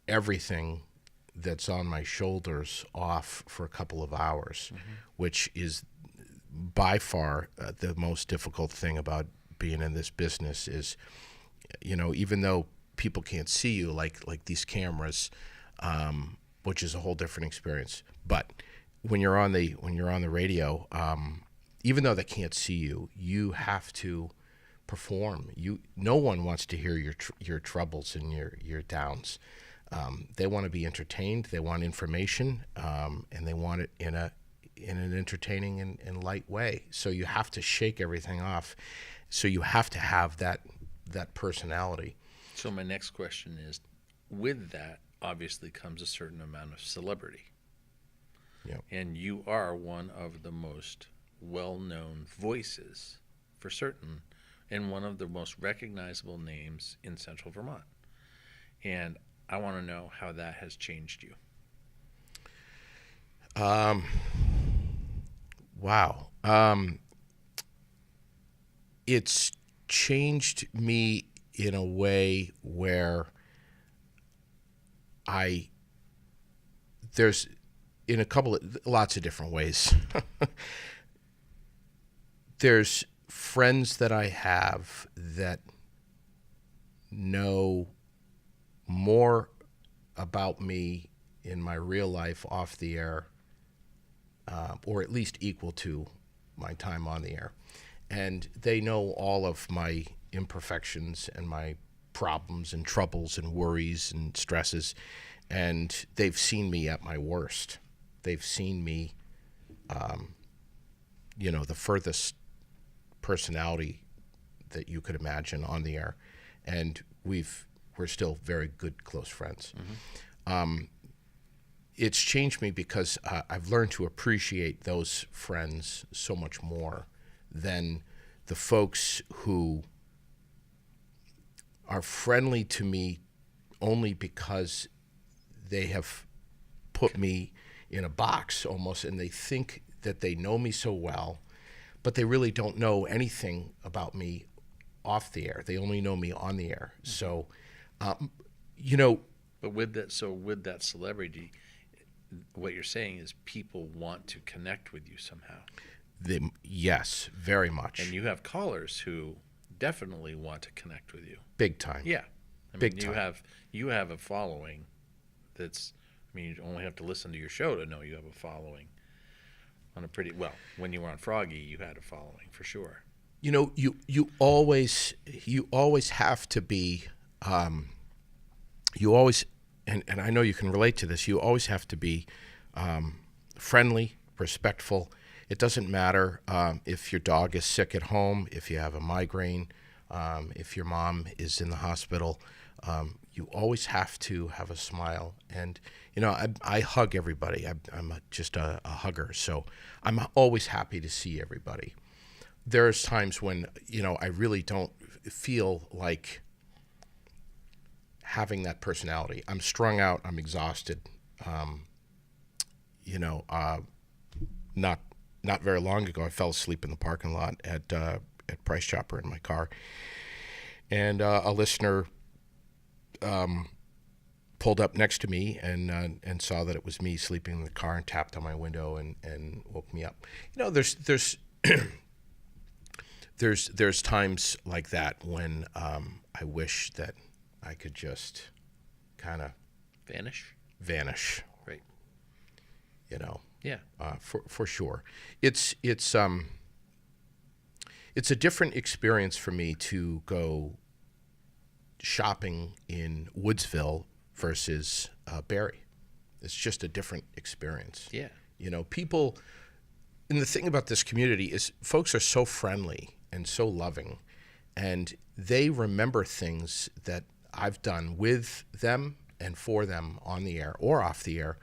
everything that's on my shoulders off for a couple of hours, mm-hmm. which is by far the most difficult thing about being in this business is, even though people can't see you like these cameras, which is a whole different experience. But when you're on the radio, even though they can't see you, you have to perform. No one wants to hear your troubles and your downs. They want to be entertained. They want information, and they want it in an entertaining and light way. So you have to shake everything off. So you have to have that personality.
So my next question is, with that obviously comes a certain amount of celebrity.
Yep.
And you are one of the most well-known voices for certain, and one of the most recognizable names in Central Vermont. And I want to know how that has changed you.
Wow. It's changed me in a way where there's in lots of different ways. There's friends that I have that know more about me in my real life off the air, or at least equal to my time on the air. And they know all of my imperfections and my problems and troubles and worries and stresses. And they've seen me at my worst. They've seen me, the furthest personality that you could imagine on the air. And we're still very good, close friends. Mm-hmm. It's changed me because I've learned to appreciate those friends so much more than the folks who are friendly to me only because they have put me in a box almost, and they think that they know me so well, but they really don't know anything about me off the air. They only know me on the air. So,
But with that celebrity, what you're saying is people want to connect with you somehow.
Yes, very much.
And you have callers who definitely want to connect with you.
Big time.
Yeah.
Big time.
You have a following that's I mean, you only have to listen to your show to know you have a following. On a pretty well, when you were on Froggy, you had a following for sure.
You know, you always have to be, you always, and I know you can relate to this. You always have to be friendly, respectful. It doesn't matter if your dog is sick at home, if you have a migraine, if your mom is in the hospital. You always have to have a smile. And, you know, I hug everybody. I'm just a hugger. So I'm always happy to see everybody. There's times when, you know, I really don't feel like having that personality. I'm strung out. I'm exhausted. You know, not very long ago, I fell asleep in the parking lot at Price Chopper in my car. And a listener pulled up next to me and saw that it was me sleeping in the car and tapped on my window and woke me up. You know, there's times like that when I wish that I could just kind of vanish.
Right.
You know.
Yeah.
For sure. It's a different experience for me to go shopping in Woodsville versus Barrie. It's just a different experience.
Yeah.
You know, people, and the thing about this community is folks are so friendly and so loving, and they remember things that I've done with them and for them on the air or off the air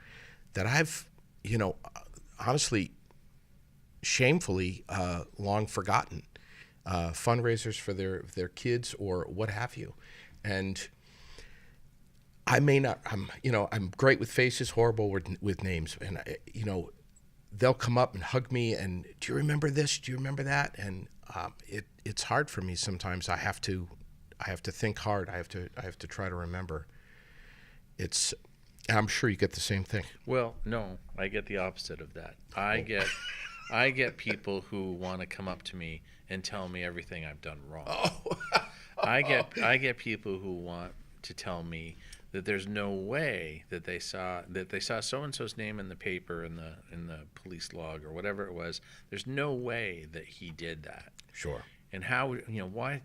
that I've, you know, honestly, shamefully long forgotten. Fundraisers for their kids or what have you. And I may not, I'm great with faces, horrible with names. And, you know, they'll come up and hug me and, do you remember this? Do you remember that? And it's hard for me sometimes. I have to think hard. I have to try to remember. I'm sure you get the same thing.
Well, no, I get the opposite of that. I get people who want to come up to me and tell me everything I've done wrong.
Oh.
I get people who want to tell me that there's no way that they saw so and so's name in the paper in the police log or whatever it was. There's no way that he did that.
Sure.
And how, you know, why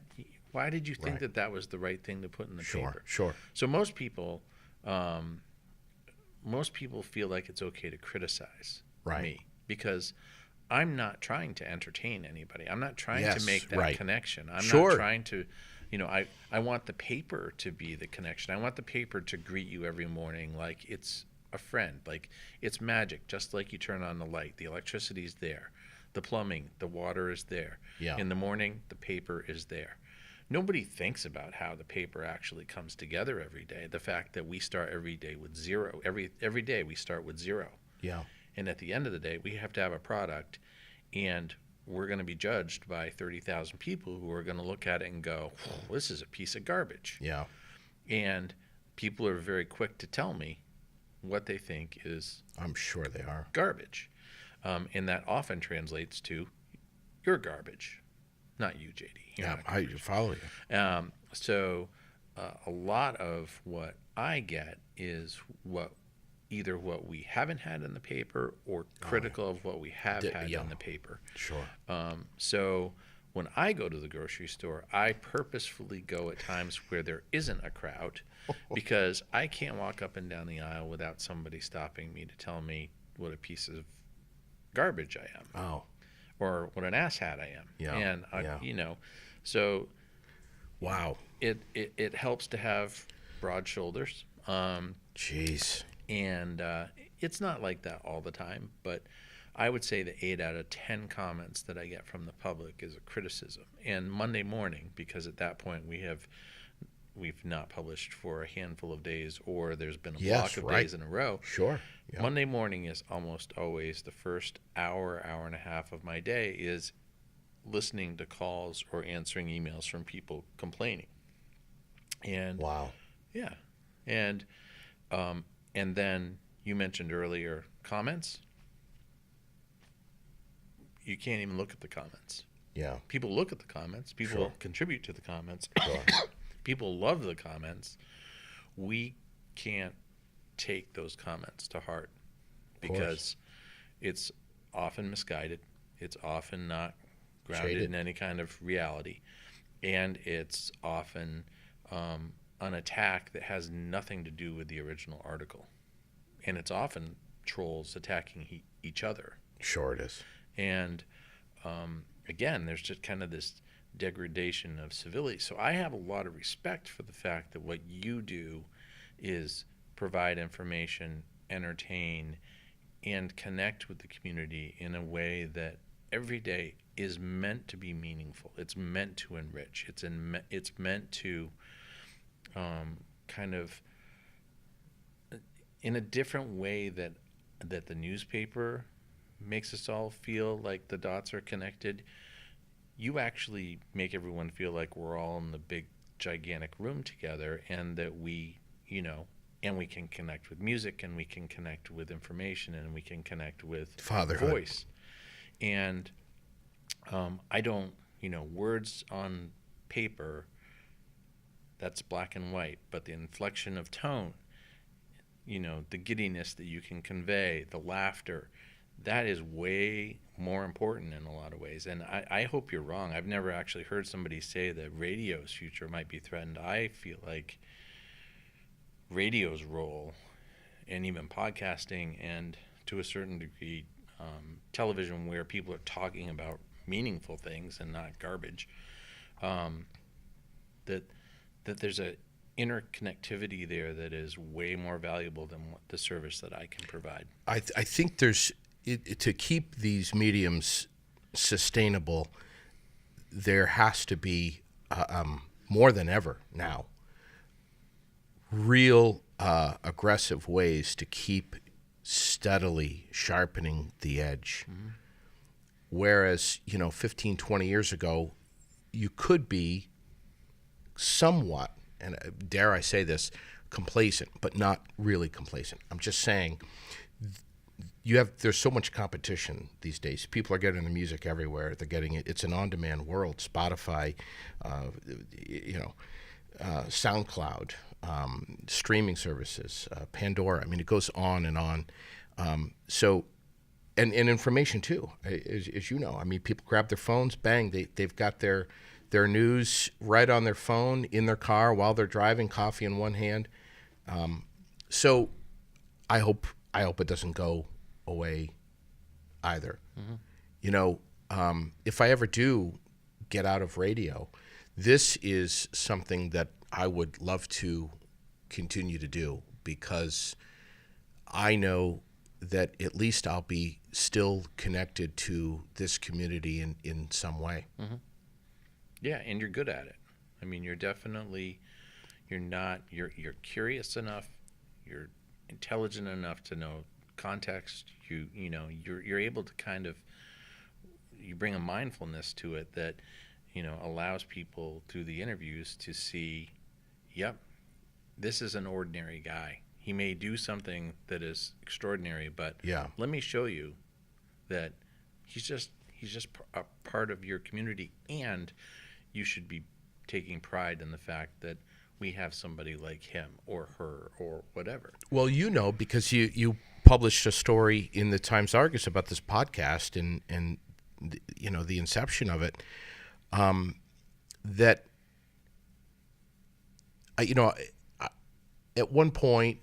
did you think that was the right thing to put in the paper?
Sure.
So most people feel like it's okay to criticize me because I'm not trying to entertain anybody. I'm not trying to make that connection. I'm not trying to, you know, I want the paper to be the connection. I want the paper to greet you every morning like it's a friend, like it's magic, just like you turn on the light. The electricity's there. The plumbing, the water is there.
Yeah.
In the morning, the paper is there. Nobody thinks about how the paper actually comes together every day. The fact that we start every day with zero. Every day we start with zero.
Yeah.
And at the end of the day, we have to have a product, and we're going to be judged by 30,000 people who are going to look at it and go, oh, this is a piece of garbage.
Yeah.
And people are very quick to tell me what they think is
I'm sure they are.
Garbage. And that often translates to you're garbage. Not you, JD.
I follow you.
So a lot of what I get is either what we haven't had in the paper or critical of what we have had in the paper.
Sure.
So when I go to the grocery store, I purposefully go at times where there isn't a crowd because I can't walk up and down the aisle without somebody stopping me to tell me what a piece of garbage I am.
Oh.
Or what an asshat I am.
Yeah.
And, you know, so.
Wow.
It helps to have broad shoulders.
Jeez.
And it's not like that all the time, but I would say that 8 out of 10 comments that I get from the public is a criticism. And Monday morning, because at that point we've not published for a handful of days, or there's been a block of days in a row.
Sure. Yeah.
Monday morning is almost always the first hour and a half of my day is listening to calls or answering emails from people complaining. And
wow.
Yeah. And then you mentioned earlier comments. You can't even look at the comments.
Yeah.
People look at the comments. People contribute to the comments.
Sure.
People love the comments. We can't take those comments to heart,
course.
because it's often misguided. It's often not grounded
Shaded.
in any kind of reality. And it's often an attack that has nothing to do with the original article. And it's often trolls attacking each other.
Sure it is.
And again, there's just kind of this degradation of civility. So I have a lot of respect for the fact that what you do is provide information, entertain, and connect with the community in a way that every day is meant to be meaningful. It's meant to enrich. It's meant to kind of, in a different way that the newspaper makes us all feel like the dots are connected. You actually make everyone feel like we're all in the big, gigantic room together, and that we, and we can connect with music, and we can connect with information, and we can connect with
Fatherhood.
voice. And I don't, words on paper, that's black and white, but the inflection of tone, the giddiness that you can convey, the laughter, that is way more important in a lot of ways. And I hope you're wrong. I've never actually heard somebody say that radio's future might be threatened. I feel like radio's role, and even podcasting, and to a certain degree television, where people are talking about meaningful things and not garbage, that there's a interconnectivity there that is way more valuable than what the service that I can provide.
I think there's to keep these mediums sustainable, there has to be more than ever now real aggressive ways to keep steadily sharpening the edge. Mm-hmm. Whereas 15, 20 years ago, you could be somewhat, and dare I say this, complacent, but not really complacent. I'm just saying, there's so much competition these days. People are getting the music everywhere. They're getting it. It's an on-demand world. Spotify, SoundCloud, streaming services, Pandora. I mean, it goes on and on. And information too, as you know. I mean, people grab their phones, bang, they've got their news right on their phone, in their car while they're driving, coffee in one hand. So I hope it doesn't go away either. Mm-hmm. If I ever do get out of radio, this is something that I would love to continue to do, because I know that at least I'll be still connected to this community in some way.
Mm-hmm. Yeah, and you're good at it. I mean, you're curious enough, you're intelligent enough to know context. You're able to kind of, you bring a mindfulness to it that, allows people through the interviews to see, yep, this is an ordinary guy. He may do something that is extraordinary, but let me show you that he's just a part of your community, and you should be taking pride in the fact that we have somebody like him or her or whatever.
Well, because you published a story in the Times-Argus about this podcast and the inception of it, that at one point,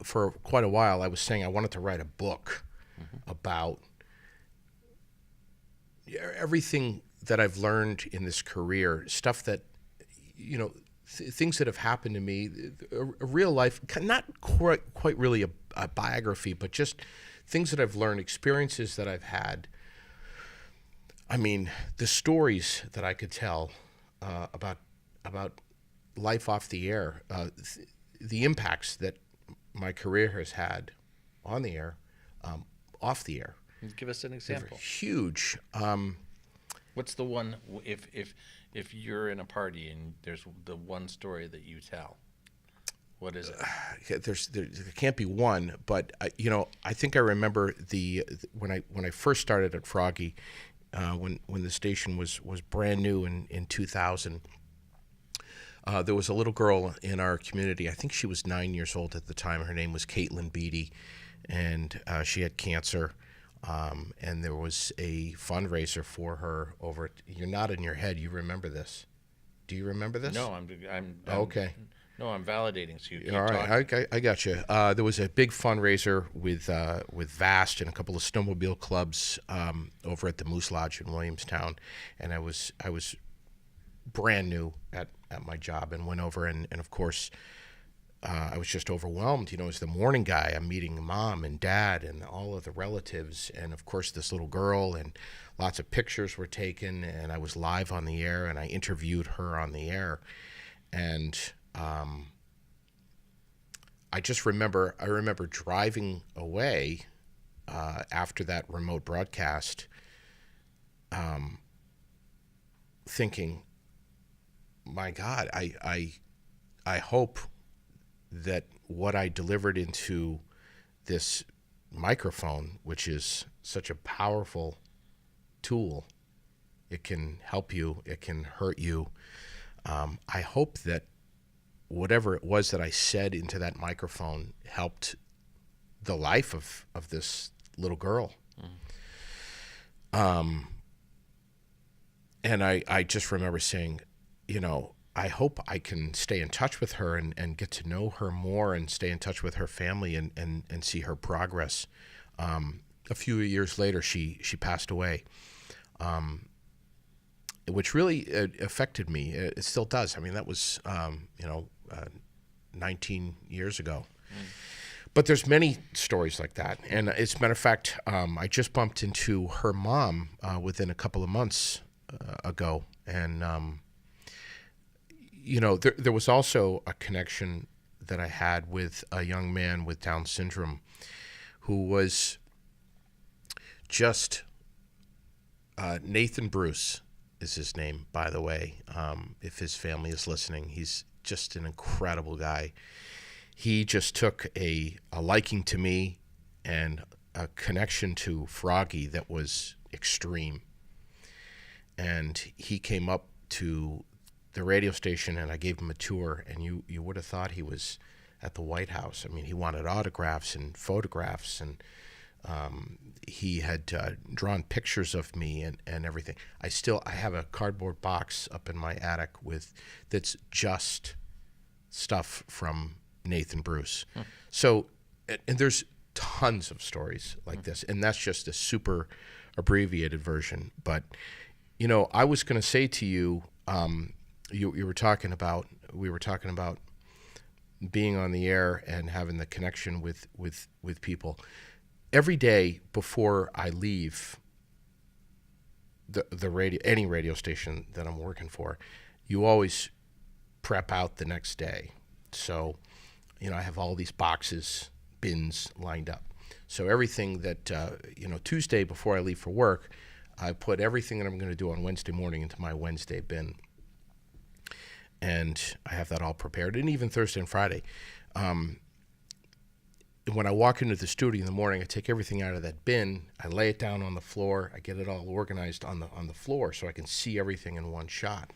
for quite a while, I was saying I wanted to write a book mm-hmm. about everything that I've learned in this career, stuff that, things that have happened to me, a real life, not quite really a biography, but just things that I've learned, experiences that I've had. I mean, the stories that I could tell about life off the air, the impacts that my career has had on the air, off the air.
Give us an example.
Huge.
What's the one, if you're in a party and there's the one story that you tell, what is it?
There can't be one, but I think I remember when I first started at Froggy, when the station was brand new in 2000. There was a little girl in our community. I think she was 9 years old at the time. Her name was Caitlin Beatty, and she had cancer. And there was a fundraiser for her over. You're nodding your head. You remember this? Do you remember this?
No, I'm
Okay.
No, I'm validating. So you keep
All right,
talking.
I got you. There was a big fundraiser with Vast and a couple of snowmobile clubs over at the Moose Lodge in Williamstown, and I was brand new at my job and went over and of course I was just overwhelmed. You know, as the morning guy, I'm meeting mom and dad and all of the relatives, and of course this little girl, and lots of pictures were taken, and I was live on the air, and I interviewed her on the air, and I remember driving away after that remote broadcast, thinking, my God, I hope that what I delivered into this microphone, which is such a powerful tool, it can help you, it can hurt you. I hope that whatever it was that I said into that microphone helped the life of this little girl. And I just remember saying, you know, I hope I can stay in touch with her and get to know her more and stay in touch with her family and see her progress. A few years later, she passed away, which really affected me. It still does. I mean, that was, 19 years ago. But there's many stories like that. And as a matter of fact, I just bumped into her mom within a couple of months ago. And, there was also a connection that I had with a young man with Down syndrome who was just Nathan Bruce is his name, by the way. If his family is listening, he's just an incredible guy. He just took a liking to me and a connection to Froggy that was extreme. And he came up to the radio station and I gave him a tour, and you would have thought he was at the White House. I mean, he wanted autographs and photographs, and he had drawn pictures of me and everything. I have a cardboard box up in my attic that's just stuff from Nathan Bruce. So, and there's tons of stories like this, and that's just a super abbreviated version. But, I was going to say to you, we were talking about being on the air and having the connection with people. Every day before I leave the radio, any radio station that I'm working for, you always prep out the next day. So, I have all these boxes, bins lined up. So everything that, Tuesday before I leave for work, I put everything that I'm going to do on Wednesday morning into my Wednesday bin. And I have that all prepared. And even Thursday and Friday. When I walk into the studio in the morning, I take everything out of that bin. I lay it down on the floor. I get it all organized on the floor so I can see everything in one shot.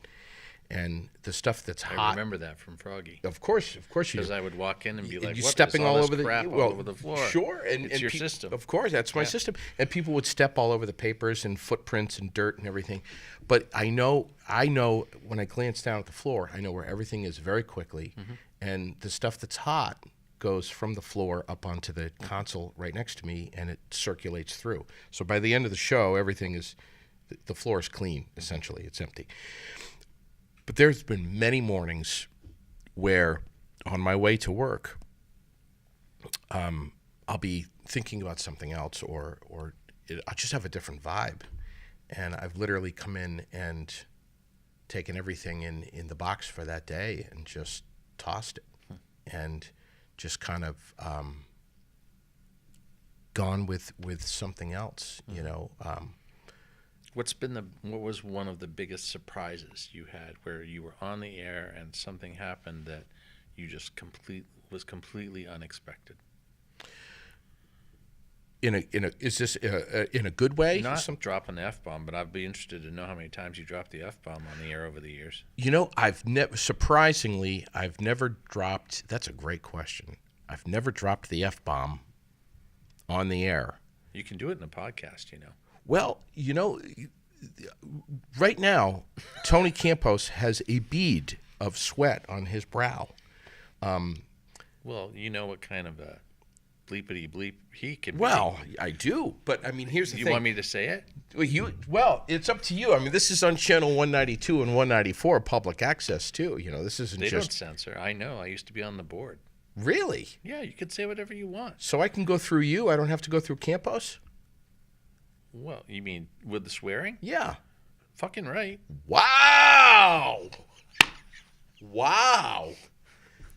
And the stuff that's hot.
I remember that from Froggy.
Of course you do.
Because I would walk in and be like,
you
"What
stepping
is all
all
this
over
crap
the
all over the floor?"
Sure,
it's your system.
Of course, that's my system. And people would step all over the papers and footprints and dirt and everything. But I know when I glance down at the floor, I know where everything is very quickly, and the stuff that's hot goes from the floor up onto the console right next to me, and it circulates through. So by the end of the show, the floor is clean. Essentially, it's empty. But there's been many mornings where, on my way to work, I'll be thinking about something else, or I'll just have a different vibe, and I've literally come in and taken everything in the box for that day and just tossed it, and just kind of gone with something else,
What was one of the biggest surprises you had where you were on the air and something happened that you just was completely unexpected?
is this in a good way?
Not dropping the F-bomb, but I'd be interested to know how many times you dropped the F-bomb on the air over the years.
I've never, surprisingly, I've never dropped, that's a great question. I've never dropped the F-bomb on the air.
You can do it in a podcast,
Well, right now, Tony Campos has a bead of sweat on his brow.
Well, you know what kind of a bleepity bleep he can be.
Well, I do, but I mean, here's the thing.
You want me to say it?
Well, it's up to you. I mean, this is on channel 192 and 194, public access too. This isn't
They
just.
don't censor. I know. I used to be on the board.
Really?
Yeah, you could say whatever you want.
So I can go through you. I don't have to go through Campos.
Well, you mean with the swearing?
Yeah.
Fucking right.
Wow. Wow.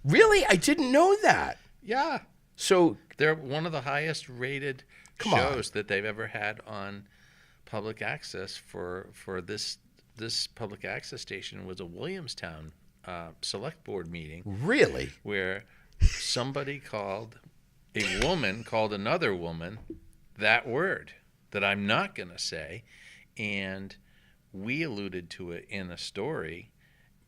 Really? I didn't know that.
Yeah.
So
they're one of the highest rated shows that they've ever had on public access for this public access station was a Williamstown select board meeting.
Really?
Where a woman called another woman that word that I'm not going to say, and we alluded to it in a story,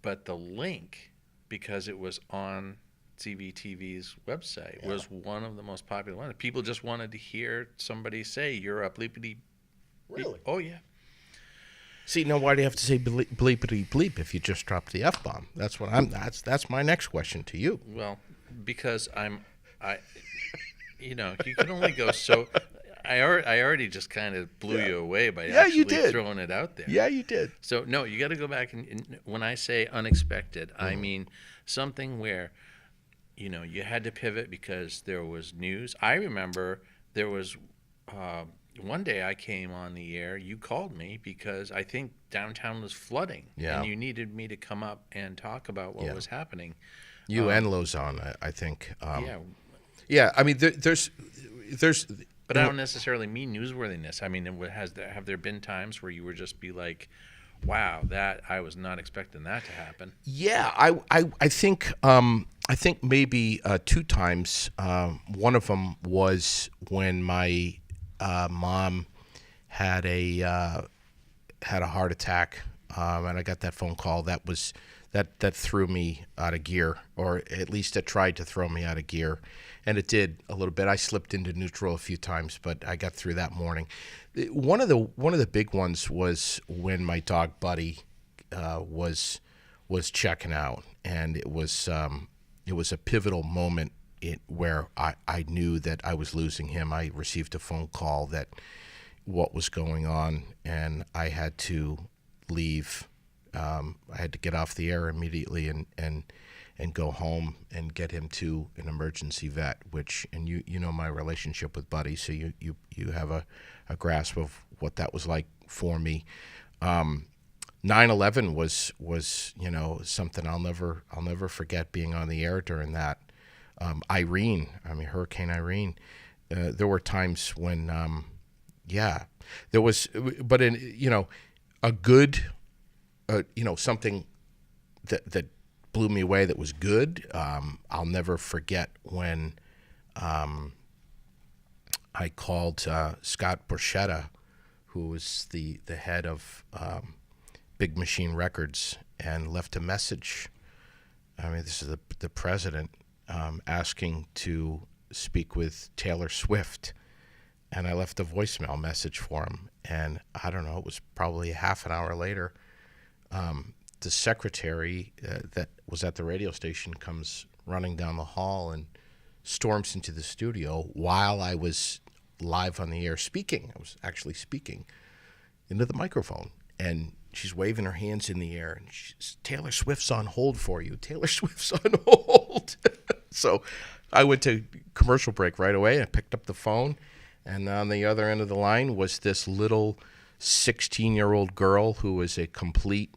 but the link, because it was on CVTV's website, was one of the most popular ones. People just wanted to hear somebody say, "You're a bleepity."
Really?
Oh, yeah.
See, now why do you have to say bleepity bleep if you just dropped the F-bomb? That's my next question to you.
Well, because you can only go so. I already just kind of blew you away by actually throwing it out there.
Yeah, you did.
So no, you got to go back and when I say unexpected, I mean something where, you had to pivot because there was news. I remember there was one day I came on the air. You called me because I think downtown was flooding, and you needed me to come up and talk about what was happening.
You and Lozon, I think.
Yeah.
Yeah, I mean, there's.
But I don't necessarily mean newsworthiness. I mean, have there been times where you would just be like, "Wow, that I was not expecting that to happen."
Yeah, I think maybe 2 times. One of them was when my mom had a heart attack, and I got that phone call. That threw me out of gear, or at least it tried to throw me out of gear. And it did a little bit. I slipped into neutral a few times, but I got through that morning. One of the big ones was when my dog Buddy was checking out, and it was a pivotal moment where I knew that I was losing him. I received a phone call that what was going on, and I had to leave. I had to get off the air immediately and go home and get him to an emergency vet, and you know my relationship with Buddy, so you have a grasp of what that was like for me. 9/11 was something I'll never forget, being on the air during that. Hurricane Irene. There were times when there was, but in a good something that blew me away that was good. I'll never forget when I called Scott Borchetta, who was the head of Big Machine Records, and left a message. I mean, this is the president asking to speak with Taylor Swift, and I left a voicemail message for him. And I don't know, it was probably a half an hour later. The secretary that was at the radio station comes running down the hall and storms into the studio while I was live on the air speaking. I was actually speaking into the microphone, and she's waving her hands in the air, and she's, "Taylor Swift's on hold for you. Taylor Swift's on hold." So I went to commercial break right away. I picked up the phone, and on the other end of the line was this little 16-year-old girl who was a complete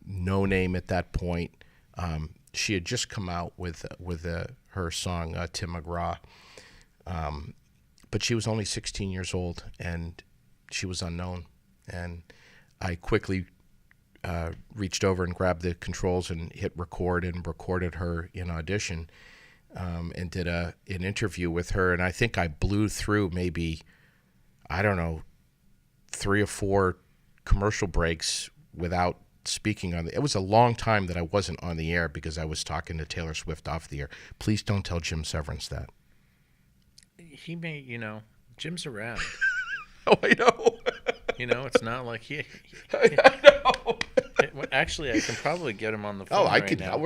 no name at that point. She had just come out with her song Tim McGraw, but she was only 16 years old, and she was unknown. And I quickly reached over and grabbed the controls and hit record and recorded her in audition. and did an interview with her, and I think I blew through maybe, I don't know, 3 or 4 commercial breaks without speaking on the. It was a long time that I wasn't on the air because I was talking to Taylor Swift off the air. Please don't tell Jim Severance that.
He may, Jim's around.
Oh, I know.
It's not like he
I know.
Actually, I can probably get him on the phone.
Oh, I
right
could.
now.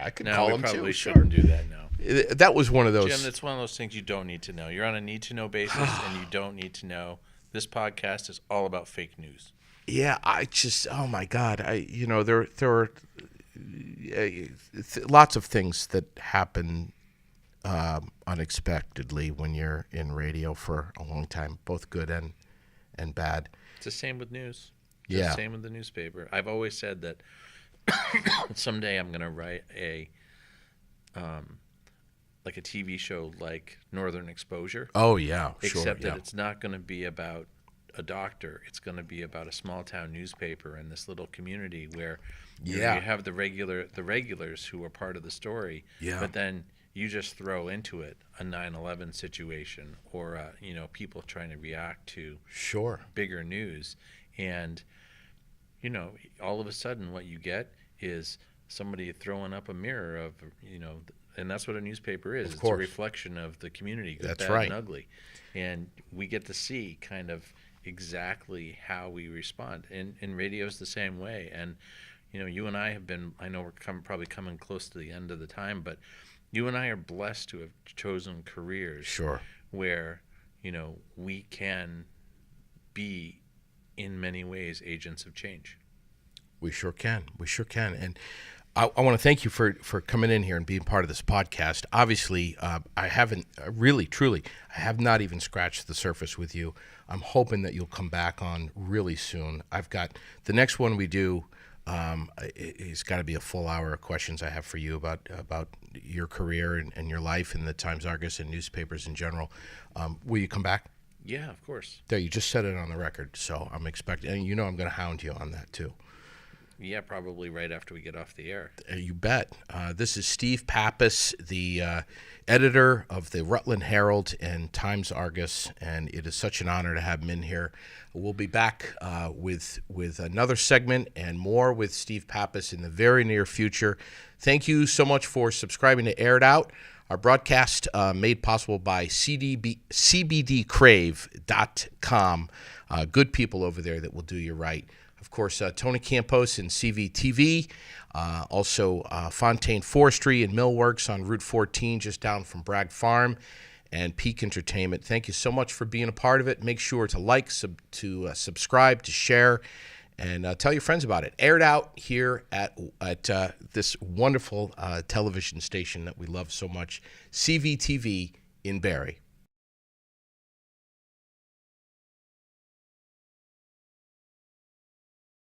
I could
No,
call
we
him
probably
too.
shouldn't
Sure.
do that now.
That was one of those.
Jim, it's one of those things you don't need to know. You're on a need-to-know basis, and you don't need to know. This podcast is all about fake news.
Yeah, I just. Oh my God. There are lots of things that happen unexpectedly when you're in radio for a long time, both good and bad.
It's the same with news. It's
Yeah.
the same with the newspaper. I've always said that someday I'm going to write a TV show like Northern Exposure.
Oh yeah, sure.
Except that
Yeah.
it's not going to be about a doctor. It's going to be about a small town newspaper in this little community where you have the regulars who are part of the story.
Yeah.
But then you just throw into it a 9/11 situation or people trying to react to
Sure.
bigger news, and all of a sudden what you get is somebody throwing up a mirror of and that's what a newspaper is.
Of
It's
course.
a reflection of the community, good,
That's
bad,
right.
and ugly, and we get to see kind of exactly how we respond. And radio's the same way. And you and I have been. I know we're probably coming close to the end of the time, but you and I are blessed to have chosen careers
Sure.
where we can be in many ways agents of change.
We sure can. We sure can. And I want to thank you for coming in here and being part of this podcast. Obviously, I haven't really, truly, I have not even scratched the surface with you. I'm hoping that you'll come back on really soon. I've got the next one we do. It's got to be a full hour of questions I have for you about your career and your life and the Times-Argus and newspapers in general. Will you come back?
Yeah, of course.
There, you just said it on the record, so I'm expecting, and I'm going to hound you on that too.
Yeah, probably right after we get off the air.
You bet. This is Steve Pappas, the editor of the Rutland Herald and Times-Argus, and it is such an honor to have him in here. We'll be back with another segment and more with Steve Pappas in the very near future. Thank you so much for subscribing to Aired Out, our broadcast made possible by CBDcrave.com. Good people over there that will do you right. Of course, Tony Campos and CVTV, also Fontaine Forestry and Millworks on Route 14, just down from Bragg Farm, and Peak Entertainment. Thank you so much for being a part of it. Make sure to like, subscribe, to share, and tell your friends about it. Aired Out here at this wonderful television station that we love so much, CVTV in Barrie.